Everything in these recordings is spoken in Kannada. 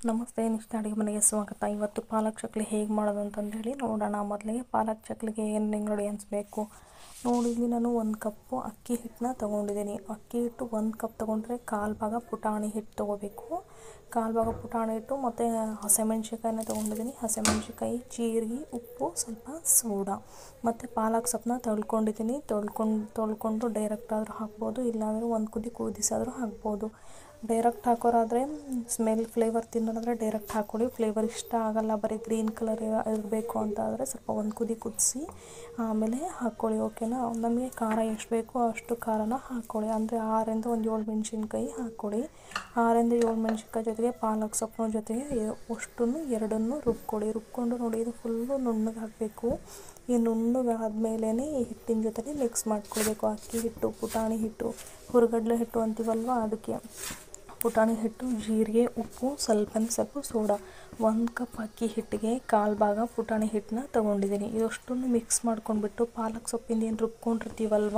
ನಮಸ್ತೆ, ನಿಷ್ಠ ಅಡುಗೆ ಮನೆಗೆ ಸ್ವಾಗತ. ಇವತ್ತು ಪಾಲಕ್ ಚಕ್ಲಿ ಹೇಗೆ ಮಾಡೋದು ಅಂತಂದೇಳಿ ನೋಡೋಣ. ಮೊದಲಿಗೆ ಪಾಲಕ್ ಚಕ್ಲಿಗೆ ಏನು ಇಂಗ್ರೀಡಿಯೆಂಟ್ಸ್ ಬೇಕು ನೋಡಿದ್ವಿ. ನಾನು 1 ಕಪ್ಪು ಅಕ್ಕಿ ಹಿಟ್ಟನ್ನ ತೊಗೊಂಡಿದ್ದೀನಿ. ಅಕ್ಕಿ ಹಿಟ್ಟು 1 ಕಪ್ ತೊಗೊಂಡ್ರೆ 1/4 ಭಾಗ ಪುಟಾಣಿ ಹಿಟ್ಟು ತೊಗೋಬೇಕು. 1/4 ಭಾಗ ಪುಟಾಣಿ ಹಿಟ್ಟು ಮತ್ತು ಹಸಿಮೆಣ್ಸಿಕಾಯಿನ ತೊಗೊಂಡಿದ್ದೀನಿ. ಹಸಿಮೆಣ್ಸಿಕಾಯಿ, ಜೀರಿಗೆ, ಉಪ್ಪು, ಸ್ವಲ್ಪ ಸೋಡಾ ಮತ್ತು ಪಾಲಕ್ ಸೊಪ್ಪನ್ನ ತೊಳ್ಕೊಂಡಿದ್ದೀನಿ. ತೊಳ್ಕೊಂಡು ಡೈರೆಕ್ಟ್ ಆದರೂ ಹಾಕ್ಬೋದು, ಇಲ್ಲಾಂದರೆ ಒಂದು ಕುದಿ ಕುದಿಸಾದರೂ ಹಾಕ್ಬೋದು. ಡೈರೆಕ್ಟ್ ಹಾಕೋರಾದರೆ ಫ್ಲೇವರ್ ತಿನ್ನೋದಾದರೆ ಡೈರೆಕ್ಟ್ ಹಾಕ್ಕೊಳ್ಳಿ. ಫ್ಲೇವರ್ ಇಷ್ಟ ಆಗಲ್ಲ, ಬರೀ ಗ್ರೀನ್ ಕಲರ್ ಇರಬೇಕು ಅಂತ ಆದರೆ ಸ್ವಲ್ಪ ಒಂದು ಕುದಿ ಕುದಿಸಿ ಆಮೇಲೆ ಹಾಕ್ಕೊಳ್ಳಿ. ಓಕೆನಾ. ನಮಗೆ ಖಾರ ಎಷ್ಟು ಬೇಕೋ ಅಷ್ಟು ಖಾರನ ಹಾಕ್ಕೊಳ್ಳಿ. ಅಂದರೆ 6ರಿಂದ 7 ಮೆಣಸಿನ್ಕಾಯಿ ಹಾಕ್ಕೊಳ್ಳಿ. 6ರಿಂದ 7 ಮೆಣಸಿನ್ಕಾಯಿ ಜೊತೆಗೆ ಪಾಲಕ್ ಸೊಪ್ಪಿನ ಜೊತೆಗೆ ಅಷ್ಟನ್ನು ಎರಡನ್ನೂ ರುಬ್ಕೊಂಡು ನೋಡಿ, ಇದು ಫುಲ್ಲು ನುಣ್ಣಗೆ ಹಾಕಬೇಕು. ಈ ನುಣ್ಣಗಾದ್ಮೇಲೆ ಈ ಹಿಟ್ಟಿನ ಜೊತೆಗೆ ಮಿಕ್ಸ್ ಮಾಡ್ಕೊಳ್ಬೇಕು. ಅಕ್ಕಿ ಹಿಟ್ಟು, ಪುಟಾಣಿ ಹಿಟ್ಟು, ಹುರ್ಗಡ್ಲೆ ಹಿಟ್ಟು ಅಂತೀವಲ್ವ, ಅದಕ್ಕೆ ಪುಟಾಣಿ ಹಿಟ್ಟು, ಜೀರಿಗೆ, ಉಪ್ಪು, ಸ್ವಲ್ಪ ಸೋಡಾ. 1 ಕಪ್ ಅಕ್ಕಿ ಹಿಟ್ಟಿಗೆ 1/4 ಭಾಗ ಪುಟಾಣಿ ಹಿಟ್ಟನ್ನ ತೊಗೊಂಡಿದ್ದೀನಿ. ಇದಷ್ಟನ್ನು ಮಿಕ್ಸ್ ಮಾಡ್ಕೊಂಡ್ಬಿಟ್ಟು ಪಾಲಕ್ ಸೊಪ್ಪಿಂದ ಏನು ರುಬ್ಕೊಂಡಿರ್ತೀವಲ್ವ,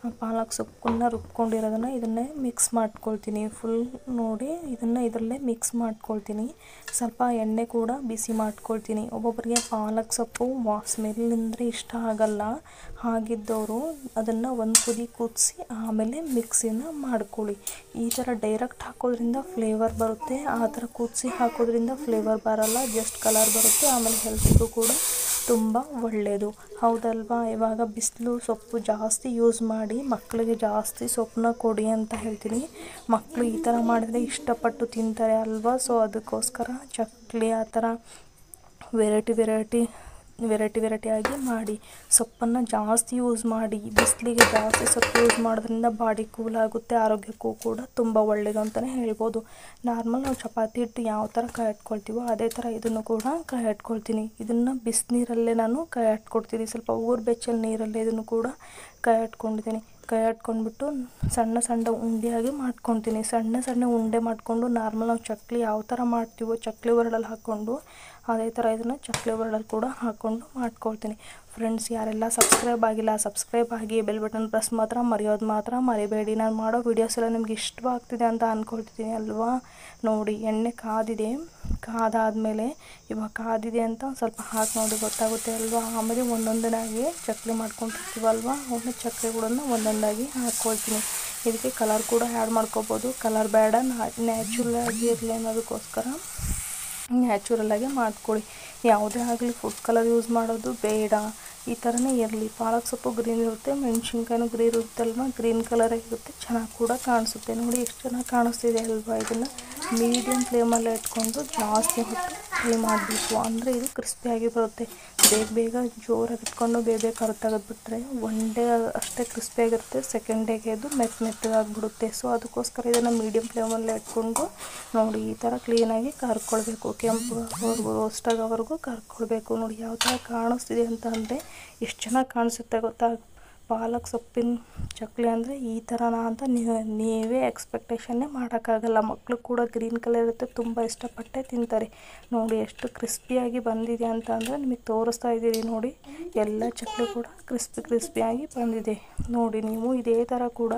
ಆ ಪಾಲಕ್ ಸೊಪ್ಪನ್ನ ರುಬ್ಕೊಂಡಿರೋದನ್ನು ಇದನ್ನೇ ಮಿಕ್ಸ್ ಮಾಡ್ಕೊಳ್ತೀನಿ. ಫುಲ್ ನೋಡಿ, ಇದರಲ್ಲೇ ಮಿಕ್ಸ್ ಮಾಡ್ಕೊಳ್ತೀನಿ. ಸ್ವಲ್ಪ ಎಣ್ಣೆ ಕೂಡ ಬಿಸಿ ಮಾಡ್ಕೊಳ್ತೀನಿ. ಒಬ್ಬೊಬ್ಬರಿಗೆ ಪಾಲಕ್ ಸೊಪ್ಪು ಸ್ಮೆಲ್ ಅಂದರೆ ಇಷ್ಟ ಆಗಲ್ಲ. ಹಾಗಿದ್ದವರು ಅದನ್ನು ಒಂದು ಕುದಿ ಕುದಿಸಿ ಆಮೇಲೆ ಮಿಕ್ಸಿನ ಮಾಡ್ಕೊಳ್ಳಿ. ಈ ಥರ ಡೈರೆಕ್ಟ್ ಹಾಕೋದ್ರಿಂದ ಫ್ಲೇವರ್ ಬರುತ್ತೆ, ಆ ಥರ ಕುದಿಸಿ ಹಾಕೋದ್ರಿಂದ ಫ್ಲೇವರ್ ಬರಲ್ಲ, ಜಸ್ಟ್ ಕಲರ್ ಬರುತ್ತೆ. ಆಮೇಲೆ ಹೆಲ್ತಿಗೂ ಕೂಡ ತುಂಬ ಒಳ್ಳೆಯದು, ಹೌದಲ್ವಾ. ಇವಾಗ ಬಿಸಿಲು ಸೊಪ್ಪು ಜಾಸ್ತಿ ಯೂಸ್ ಮಾಡಿ ಮಕ್ಕಳಿಗೆ ಜಾಸ್ತಿ ಸೊಪ್ಪನ್ನ ಕೊಡಿ ಅಂತ ಹೇಳ್ತೀನಿ. ಮಕ್ಕಳು ಈ ಥರ ಮಾಡಿದರೆ ಇಷ್ಟಪಟ್ಟು ತಿಂತಾರೆ ಅಲ್ವಾ. ಸೊ ಅದಕ್ಕೋಸ್ಕರ ಚಕ್ಲಿ ಆ ಥರ ವೆರೈಟಿ ಆಗಿ ಮಾಡಿ. ಸೊಪ್ಪನ್ನು ಜಾಸ್ತಿ ಯೂಸ್ ಮಾಡಿ. ಬಿಸಿಲಿಗೆ ಜಾಸ್ತಿ ಸೊಪ್ಪು ಯೂಸ್ ಮಾಡೋದ್ರಿಂದ ಬಾಡಿ ಕೂಲ್ ಆಗುತ್ತೆ, ಆರೋಗ್ಯಕ್ಕೂ ಕೂಡ ತುಂಬ ಒಳ್ಳೆಯದು ಅಂತಲೇ ಹೇಳ್ಬೋದು. ನಾರ್ಮಲ್ ನಾವು ಚಪಾತಿ ಹಿಟ್ಟು ಯಾವ ಥರ ಕಾಯಿ ಇಟ್ಕೊಳ್ತೀವೋ ಅದೇ ಥರ ಇದನ್ನು ಕೂಡ ಕಾಯಿ ಇಟ್ಕೊಳ್ತೀನಿ. ಇದನ್ನು ಬಿಸಿನೀರಲ್ಲೇ ನಾನು ಕಾಯಿ ಇಟ್ಕೊಡ್ತೀನಿ. ಸ್ವಲ್ಪ ಬೆಚ್ಚಲ್ ನೀರಲ್ಲೇ ಇದನ್ನು ಕೂಡ ಕಾಯಿ ಇಟ್ಕೊಂಡಿದ್ದೀನಿ. ಕಾಯಿ ಇಟ್ಕೊಂಡ್ಬಿಟ್ಟು ಸಣ್ಣ ಉಂಡೆಯಾಗಿ ಮಾಡ್ಕೊತೀನಿ. ಸಣ್ಣ ಉಂಡೆ ಮಾಡಿಕೊಂಡು ನಾರ್ಮಲ್ ನಾವು ಚಕ್ಲಿ ಯಾವ ಥರ ಮಾಡ್ತೀವೋ ಚಕ್ಲಿ ಒರಳಲ್ಲಿ ಹಾಕ್ಕೊಂಡು ಅದೇ ಥರ ಇದನ್ನು ಚಕ್ಲಿ ಒರಳಲ್ಲಿ ಕೂಡ ಹಾಕ್ಕೊಂಡು ಮಾಡ್ಕೊಳ್ತೀನಿ. ಫ್ರೆಂಡ್ಸ್, ಯಾರೆಲ್ಲ ಸಬ್ಸ್ಕ್ರೈಬ್ ಆಗಿಲ್ಲ ಸಬ್ಸ್ಕ್ರೈಬ್ ಆಗಿ, ಬೆಲ್ ಬಟನ್ ಪ್ರೆಸ್ ಮರೆಯೋದು ಮಾತ್ರ ಮರಿಬೇಡಿ. ನಾನು ಮಾಡೋ ವೀಡಿಯೋಸ್ ಎಲ್ಲ ನಿಮ್ಗೆ ಇಷ್ಟವಾಗ್ತಿದೆ ಅಂತ ಅಂದ್ಕೊಳ್ತಿದ್ದೀನಿ ಅಲ್ವಾ. ನೋಡಿ, ಎಣ್ಣೆ ಕಾದಾದಮೇಲೆ ಇವಾಗ ಕಾದಿದೆ ಅಂತ ಸ್ವಲ್ಪ ಹಾಕಿ ನೋಡಿ, ಗೊತ್ತಾಗುತ್ತೆ ಅಲ್ವಾ. ಆಮೇಲೆ ಒಂದೊಂದನಾಗಿ ಚಕ್ಲಿ ಮಾಡ್ಕೊಂಡಿರ್ತೀವಲ್ವ, ಅವನ್ನ ಚಕ್ಲಿಗಳನ್ನು ಒಂದೊಂದಾಗಿ ಹಾಕ್ಕೊಳ್ತೀನಿ. ಇದಕ್ಕೆ ಕಲರ್ ಕೂಡ ಆ್ಯಡ್ ಮಾಡ್ಕೋಬೋದು. ಕಲರ್ ಬೇಡ, ನ್ಯಾಚುರಲ್ ಆಗಿ ಇರಲಿ ಅನ್ನೋದಕ್ಕೋಸ್ಕರ ನ್ಯಾಚುರಲಾಗಿ ಮಾಡ್ಕೊಳ್ಳಿ. ಯಾವುದೇ ಆಗಲಿ ಫುಡ್ ಕಲರ್ ಯೂಸ್ ಮಾಡೋದು ಬೇಡ, ಈ ಥರನೇ ಇರಲಿ. ಪಾಲಕ್ ಸೊಪ್ಪು ಗ್ರೀನ್ ಇರುತ್ತೆ, ಮೆಣಸಿನ್ಕಾಯಿನೂ ಗ್ರೀನ್ ಇರುತ್ತಲ್ವ, ಗ್ರೀನ್ ಕಲರೇ ಇರುತ್ತೆ, ಚೆನ್ನಾಗಿ ಕೂಡ ಕಾಣಿಸುತ್ತೆ. ನೋಡಿ ಎಷ್ಟು ಚೆನ್ನಾಗಿ ಕಾಣಿಸ್ತಿದೆ ಅಲ್ವಾ. ಇದನ್ನು ಮೀಡಿಯಮ್ ಫ್ಲೇಮಲ್ಲೇ ಇಟ್ಕೊಂಡು ಜಾಸ್ತಿ ಹೊತ್ತು ಫ್ರೈ ಮಾಡಬೇಕು, ಅಂದರೆ ಇದು ಕ್ರಿಸ್ಪಿಯಾಗಿ ಬರುತ್ತೆ. ಬೇಗ ಜೋರಾಗಿ ಇಟ್ಕೊಂಡು ಬೇಗ ಕರೆಕ್ಟಾಗಿಬಿಟ್ರೆ ಒನ್ ಡೇ ಅಷ್ಟೇ ಕ್ರಿಸ್ಪಿಯಾಗಿರುತ್ತೆ, ಸೆಕೆಂಡ್ ಡೇಗೆ ಅದು ಮೆತ್ತಗಾಗಿಬಿಡುತ್ತೆ. ಸೊ ಅದಕ್ಕೋಸ್ಕರ ಇದನ್ನು ಮೀಡಿಯಮ್ ಫ್ಲೇಮಲ್ಲೇ ಇಟ್ಕೊಂಡು ನೋಡಿ ಈ ಥರ ಕ್ಲೀನಾಗಿ ಕರ್ಕೊಳ್ಬೇಕು. ಕೆಂಪು ರೋಸ್ಟ್ ಆಗೋವರೆಗೂ ಕರ್ಕೊಳ್ಬೇಕು. ನೋಡಿ ಯಾವ ಥರ ಕಾಣಿಸ್ತಿದೆ ಅಂತ ಅಂದರೆ ಎಷ್ಟು ಚೆನ್ನಾಗಿ ಕಾಣಿಸುತ್ತೆ ಗೊತ್ತಾ. ಪಾಲಕ್ ಸೊಪ್ಪಿನ ಚಕ್ಲಿ ಅಂದರೆ ಈ ಥರನಾ ಅಂತ ನೀವೇ ಎಕ್ಸ್ಪೆಕ್ಟೇಷನ್ನೇ ಮಾಡೋಕ್ಕಾಗಲ್ಲ. ಮಕ್ಕಳು ಕೂಡ ಗ್ರೀನ್ ಕಲರ್ ಇರುತ್ತೆ, ತುಂಬ ಇಷ್ಟಪಟ್ಟೆ ತಿಂತಾರೆ. ನೋಡಿ ಎಷ್ಟು ಕ್ರಿಸ್ಪಿಯಾಗಿ ಬಂದಿದೆ ಅಂತ ಅಂದರೆ ನಿಮಗೆ ತೋರಿಸ್ತಾ ಇದ್ದೀರಿ. ನೋಡಿ ಎಲ್ಲ ಚಕ್ಲಿ ಕೂಡ ಕ್ರಿಸ್ಪಿಯಾಗಿ ಬಂದಿದೆ. ನೋಡಿ ನೀವು ಇದೇ ಥರ ಕೂಡ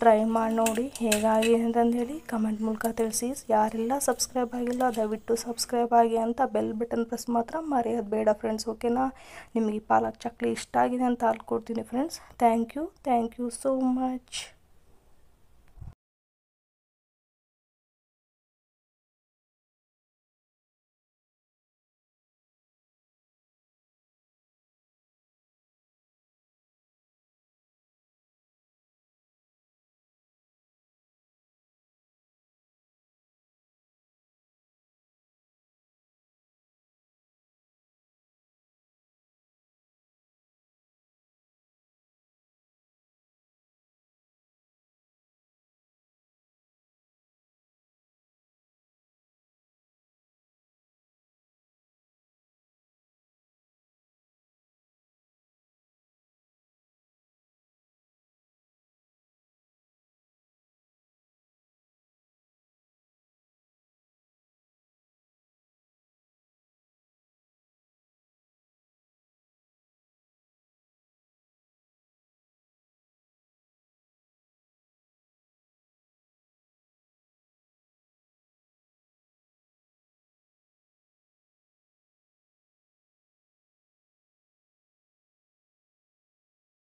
ಟ್ರೈ ಮಾಡಿ ನೋಡಿ ಹೇಗಾಗಿದೆ ಅಂತಂದೇಳಿ ಕಮೆಂಟ್ ಮೂಲಕ ತಿಳಿಸಿ. ಯಾರೆಲ್ಲ ಸಬ್ಸ್ಕ್ರೈಬ್ ಆಗಿಲ್ಲ ದಯವಿಟ್ಟು ಸಬ್ಸ್ಕ್ರೈಬ್ ಆಗಿ ಅಂತ ಬೆಲ್ ಬಟನ್ ಪ್ರೆಸ್ ಮಾತ್ರ ಮರೆಯೋದು ಬೇಡ ಫ್ರೆಂಡ್ಸ್. ಓಕೆನಾ. ನಿಮಗೆ ಪಾಲಕ್ ಚಕ್ಲಿ ಇಷ್ಟ ಆಗಿದೆ ಅಂತ ಅನ್ಕೊಡ್ತೀನಿ friends. Thank you so much.